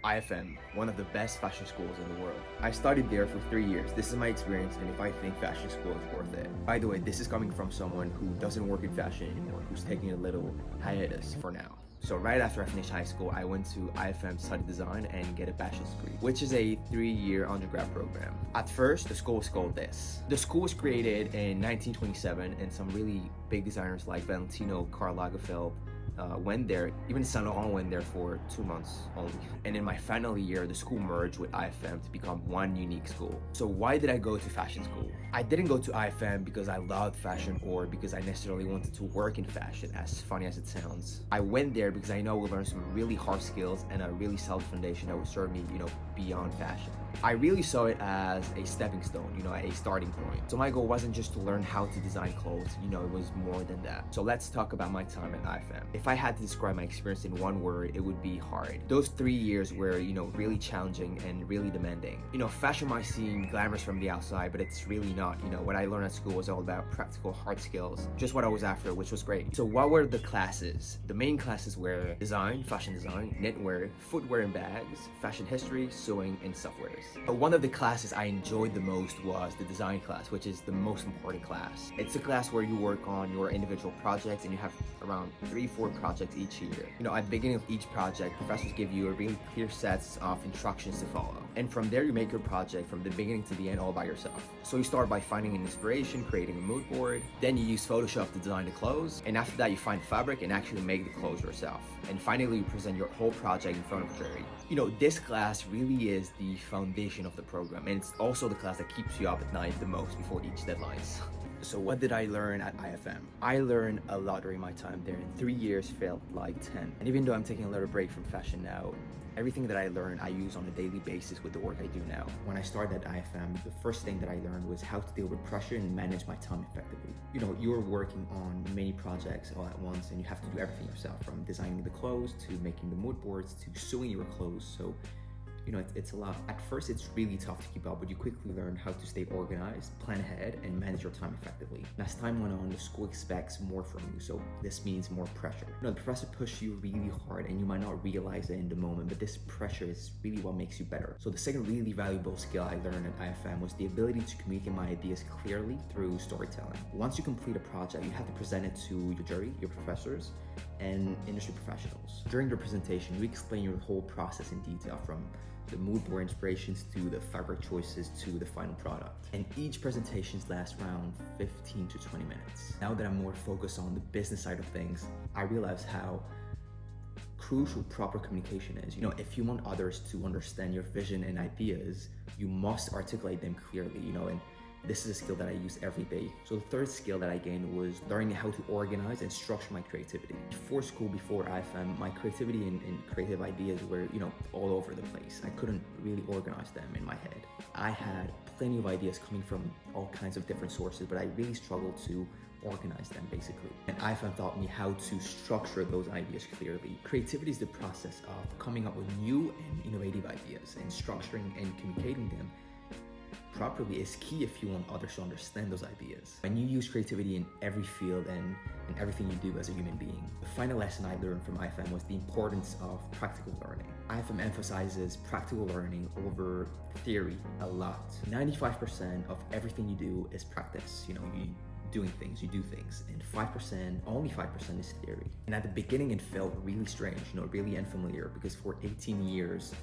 IFM, one of the best fashion schools in the world. I studied there for 3 years. This is my experience and if I think fashion school is worth it. By the way, this is coming from someone who doesn't work in fashion anymore, who's taking a little hiatus for now. So right after I finished high school, I went to IFM to study design and get a bachelor's degree, which is a 3-year undergrad program. At first, the school was called this. The school was created in 1927 and some really big designers like Valentino, Karl Lagerfeld, went there. Even Saint Laurent went there for 2 months only. And in my final year, the school merged with IFM to become one unique school. So why did I go to fashion school? I didn't go to IFM because I loved fashion or because I necessarily wanted to work in fashion, as funny as it sounds. I went there because I know I would learn some really hard skills and a really solid foundation that would serve me, beyond fashion. I really saw it as a stepping stone, a starting point. So my goal wasn't just to learn how to design clothes, it was more than that. So let's talk about my time at IFM. If I had to describe my experience in one word, it would be hard. Those 3 years were, really challenging and really demanding. Fashion might seem glamorous from the outside, but it's really not. What I learned at school was all about practical hard skills, just what I was after, which was great. So what were the classes? The main classes were design, fashion design, knitwear, footwear and bags, fashion history, sewing, and softwares. But one of the classes I enjoyed the most was the design class, which is the most important class. It's a class where you work on your individual projects and you have around 3-4 projects each year. At the beginning of each project, professors give you a really clear sets of instructions to follow. And from there, you make your project from the beginning to the end all by yourself. So you start by finding an inspiration, creating a mood board. Then you use Photoshop to design the clothes. And after that, you find fabric and actually make the clothes yourself. And finally, you present your whole project in front of a jury. This class really is the foundation of the program. And it's also the class that keeps you up at night the most before each deadlines. So what did I learn at IFM? I learned a lot during my time there, and 3 years felt like 10. And even though I'm taking a little break from fashion now, everything that I learned, I use on a daily basis with the work I do now. When I started at IFM, the first thing that I learned was how to deal with pressure and manage my time effectively. You're working on many projects all at once, and you have to do everything yourself, from designing the clothes to making the mood boards to sewing your clothes. So it's a lot. At first, it's really tough to keep up, but you quickly learn how to stay organized, plan ahead, and manage your time effectively. And as time went on, the school expects more from you, so this means more pressure. The professor pushes you really hard, and you might not realize it in the moment, but this pressure is really what makes you better. So the second really valuable skill I learned at IFM was the ability to communicate my ideas clearly through storytelling. Once you complete a project, you have to present it to your jury, your professors, and industry professionals. During the presentation, you explain your whole process in detail, from the mood board inspirations to the fabric choices to the final product. And each presentation lasts around 15 to 20 minutes. Now that I'm more focused on the business side of things, I realize how crucial proper communication is. If you want others to understand your vision and ideas, you must articulate them clearly, and this is a skill that I use every day. So the third skill that I gained was learning how to organize and structure my creativity. Before school, before IFM, my creativity and creative ideas were, all over the place. I couldn't really organize them in my head. I had plenty of ideas coming from all kinds of different sources, but I really struggled to organize them, basically. And IFM taught me how to structure those ideas clearly. Creativity is the process of coming up with new and innovative ideas, and structuring and communicating them properly is key if you want others to understand those ideas. When you use creativity in every field and in everything you do as a human being. The final lesson I learned from IFM was the importance of practical learning. IFM emphasizes practical learning over theory a lot. 95% of everything you do is practice. You do things, and only 5% is theory. And at the beginning, it felt really strange, really unfamiliar, because for 18 years,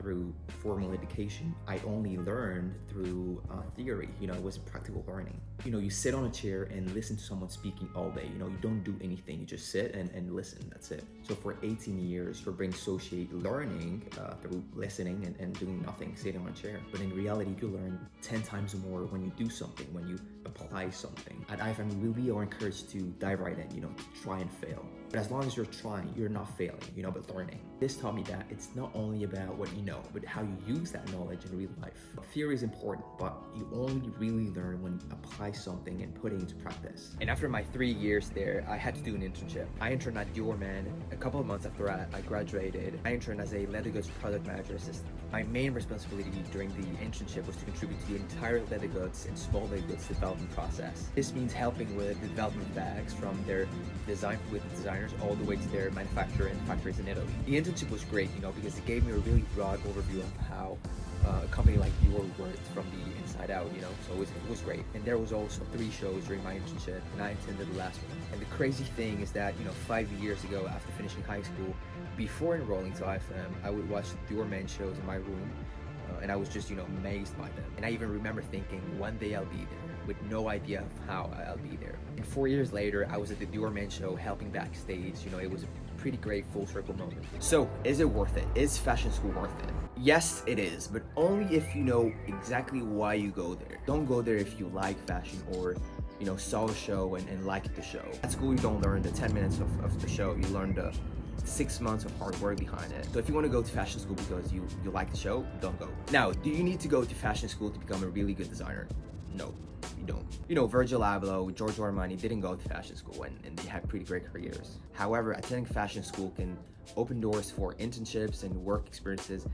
through formal education, I only learned through theory. It wasn't practical learning. You sit on a chair and listen to someone speaking all day. You don't do anything. You just sit and listen. That's it. So for 18 years, your brain associate learning through listening and doing nothing, sitting on a chair. But in reality, you learn 10 times more when you do something, when you apply something. At IFM, we really are encouraged to dive right in, try and fail. But as long as you're trying, you're not failing, but learning. This taught me that it's not only about what you know, but how you use that knowledge in real life. Theory is important, but you only really learn when you apply apply something and put it into practice. And after my 3 years there, I had to do an internship. I interned at Dior Men. A couple of months after I graduated, I interned as a leather goods product manager assistant. My main responsibility during the internship was to contribute to the entire leather goods and small leather goods development process. This means helping with the development of bags from their design with the designers all the way to their manufacturer and factories in Italy. The internship was great, because it gave me a really broad overview of how a company like Dior worked from the inside out, so it was great. And there was also 3 shows during my internship, and I attended the last one. And the crazy thing is that, 5 years ago, after finishing high school, before enrolling to IFM, I would watch the Dior Men shows in my room, and I was just, amazed by them. And I even remember thinking, one day I'll be there, with no idea of how I'll be there. And 4 years later, I was at the Dior Men show helping backstage. It was a pretty great full circle moment. So, is it worth it? Is fashion school worth it? Yes, it is, but only if you know exactly why you go there. Don't go there if you like fashion or saw a show and liked the show. At school, you don't learn the 10 minutes of the show. You learn the 6 months of hard work behind it. So if you want to go to fashion school because you like the show, don't go. Now, do you need to go to fashion school to become a really good designer? No, you don't. Virgil Abloh, Giorgio Armani didn't go to fashion school and they had pretty great careers. However, attending fashion school can open doors for internships and work experiences,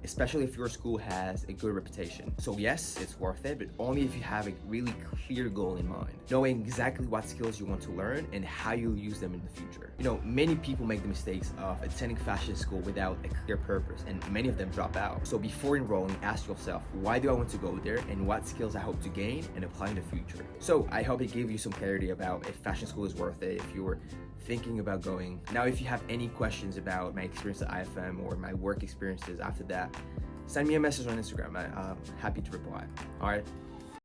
especially if your school has a good reputation. So yes, it's worth it, but only if you have a really clear goal in mind, knowing exactly what skills you want to learn and how you'll use them in the future. Many people make the mistakes of attending fashion school without a clear purpose, and many of them drop out. So before enrolling, ask yourself, why do I want to go there, and what skills I hope to gain and apply in the future? So I hope it gave you some clarity about if fashion school is worth it, if you were thinking about going. Now, if you have any questions about my experience at IFM or my work experiences after that, send me a message on Instagram. I'm happy to reply. All right.